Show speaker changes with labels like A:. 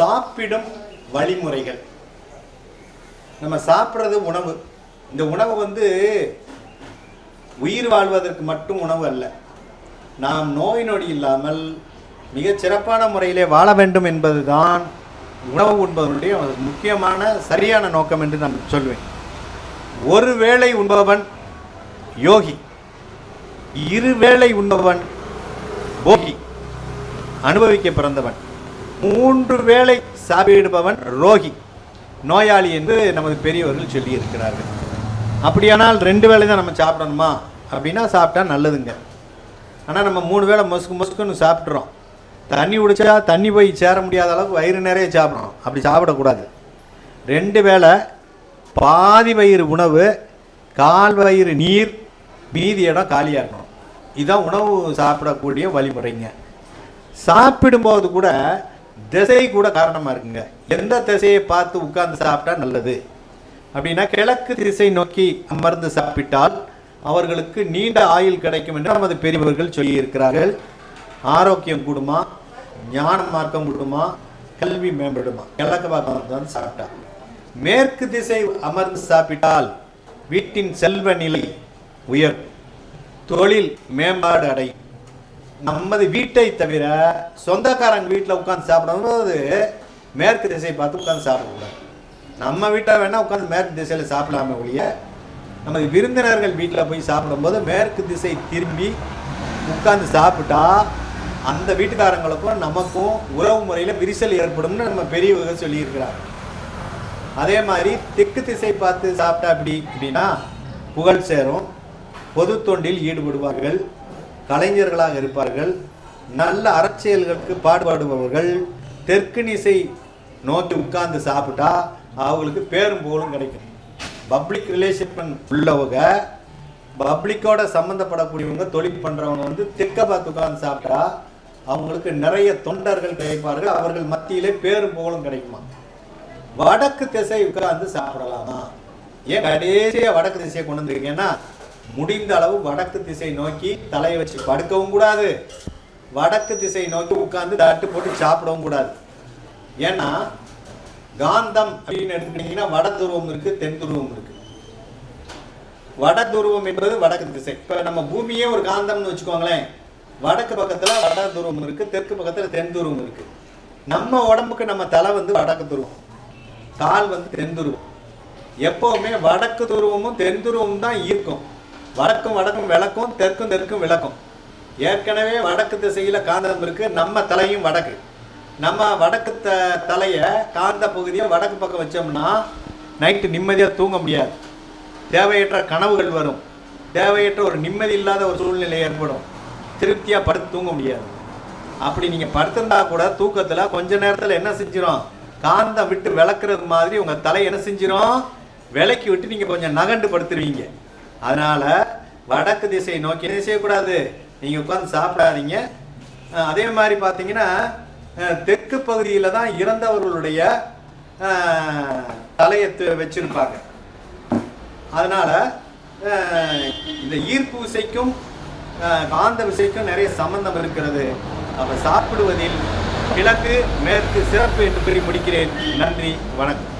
A: சாப்பிடும் வழிமுறைகள். நம்ம சாப்பிட்றது உணவு. இந்த உணவு உயிர் வாழ்வதற்கு மட்டும் உணவு அல்ல. நாம் நோய் நொடி இல்லாமல் மிகச் சிறப்பான முறையிலே வாழ வேண்டும் என்பதுதான் உணவு உண்பதனுடைய முக்கியமான சரியான நோக்கம் என்று நான் சொல்வேன். ஒரு வேளை உண்பவன் யோகி, இருவேளை உண்பவன் போகி, அனுபவிக்க பிறந்தவன். 3 வேளை சாப்பிடுபவன் ரோகி, நோயாளி என்று நமது பெரியவர்கள் சொல்லி இருக்கிறார்கள். அப்படியானால் 2 வேளை தான் நம்ம சாப்பிடணுமா அப்படின்னா சாப்பிட்டா நல்லதுங்க. ஆனால் நம்ம 3 வேளை மொசுக்குன்னு சாப்பிட்றோம். தண்ணி குடிச்சா தண்ணி போய் சேர முடியாத அளவுக்கு வயிறு நிறைய சாப்பிட்றோம். அப்படி சாப்பிடக்கூடாது. 2 வேளை பாதி வயிறு உணவு, 1/4 வயிறு நீர், மீதி இடம் காலியாக இருக்கணும். இதுதான் உணவு சாப்பிடக்கூடிய வழிமுறைங்க. சாப்பிடும்போது கூட திசை கூட காரணமாக இருக்குங்க. எந்த திசையை பார்த்து உட்கார்ந்து சாப்பிட்டா நல்லது அப்படின்னா, கிழக்கு திசை நோக்கி அமர்ந்து சாப்பிட்டால் அவர்களுக்கு நீண்ட ஆயுள் கிடைக்கும் என்று நமது பெரியவர்கள் சொல்லி இருக்கிறார்கள். ஆரோக்கியம் கூடுமா, ஞான மார்க்கம் கூடுமா, கல்வி மேம்படுமா. கிழக்கு பார்த்து சாப்பிட்டா. மேற்கு திசை அமர்ந்து சாப்பிட்டால் வீட்டின் செல்வ நிலை உயரும், தொழில் மேம்பாடு அடையும். நமது வீட்டை தவிர சொந்தக்காரங்க வீட்டில் உட்காந்து சாப்பிடும்போது மேற்கு திசை பார்த்து உட்காந்து சாப்பிடக்கூடாது. நம்ம வீட்டை வேணால் உட்காந்து மேற்கு திசையில் சாப்பிடாம ஒழிய, நமது விருந்தினர்கள் வீட்டில் போய் சாப்பிடும்போது மேற்கு திசை திரும்பி உட்காந்து சாப்பிட்டா அந்த வீட்டுக்காரங்களுக்கும் நமக்கும் உறவு முறையில் விரிசல் ஏற்படும்னு நம்ம பெரியவர்கள் சொல்லியிருக்கிறார். அதே மாதிரி தெற்கு திசை பார்த்து சாப்பிட்டா அப்படின்னா புகழ் சேரும், பொது தொண்டில் ஈடுபடுவார்கள், கலைஞர்களாக இருப்பார்கள், நல்ல அரசியல்களுக்கு பாடுபடுபவர்கள். தெற்கு திசை நோக்கி உட்கார்ந்து சாப்பிட்டா அவங்களுக்கு பேரும் புகழும் கிடைக்கும். பப்ளிக் ரிலேஷன் உள்ளவங்க, பப்ளிக்கோட சம்மந்தப்படக்கூடியவங்க, தொழில் பண்ணுறவங்க தெற்க பார்த்து உட்கார்ந்து சாப்பிட்டா அவங்களுக்கு நிறைய தொண்டர்கள் கிடைப்பார்கள், அவர்கள் மத்தியிலே பேரும் புகழும் கிடைக்குமா. வடக்கு திசை உட்கார்ந்து சாப்பிடலாமா? ஏன் கடைசியாக வடக்கு திசையை கொண்டு வந்திருக்கேன்னா, முடிந்த அளவு வடக்கு திசை நோக்கி தலையை வச்சு படுக்கவும் கூடாது, வடக்கு திசை நோக்கி உட்கார்ந்து தட்டு போட்டு சாப்பிடவும் கூடாது. ஏன்னா காந்தம் அப்படின்னு எடுத்துக்கிட்டீங்கன்னா வட துருவம் இருக்கு, தென் துருவம் இருக்கு. வட துருவம் என்பது வடக்கு திசை. இப்ப நம்ம பூமியே ஒரு காந்தம்னு வச்சுக்கோங்களேன். வடக்கு பக்கத்துல வட துருவம் இருக்கு, தெற்கு பக்கத்துல தென் துருவம் இருக்கு. நம்ம உடம்புக்கு நம்ம தலை வடக்கு துருவம், கால் தென் துருவம். எப்பவுமே வடக்கு துருவமும் தென் துருவமும் தான் ஈர்க்கும். வடக்கும் வடக்கும் விளக்கும், தெற்கும் தெற்கும் விளக்கும். ஏற்கனவே வடக்கு திசையில காந்தம் இருக்கு, நம்ம தலையும் வடக்கு. நம்ம வடக்கு தலையை காந்த பகுதியை வடக்கு பக்கம் வச்சோம்னா நைட்டு நிம்மதியாக தூங்க முடியாது. தேவையற்ற கனவுகள் வரும், தேவையற்ற ஒரு நிம்மதி இல்லாத ஒரு சூழ்நிலை ஏற்படும், திருப்தியாக படுத்து தூங்க முடியாது. அப்படி நீங்கள் படுத்திருந்தா கூட தூக்கத்தில் கொஞ்ச நேரத்தில் என்ன செஞ்சிடும், காந்தம் விட்டு விளக்குறது மாதிரி உங்கள் தலை என்ன செஞ்சிடும், விளக்கி விட்டு நீங்கள் கொஞ்சம் நகண்டு படுத்துருவீங்க. அதனால் வடக்கு திசை நோக்கி என்ன செய்யக்கூடாது, நீங்கள் உட்காந்து சாப்பிடாதீங்க. அதே மாதிரி பார்த்தீங்கன்னா தெற்கு பகுதியில் தான் இறந்தவர்களுடைய தலையை வச்சிருப்பாங்க. அதனால் இந்த ஈர்ப்பு விசைக்கும் காந்த விசைக்கும் நிறைய சம்பந்தம் இருக்கிறது. அப்போ சாப்பிடுவதில் கிழக்கு மேற்கு சிறப்பு என்று கூறி முடிக்கிறேன். நன்றி, வணக்கம்.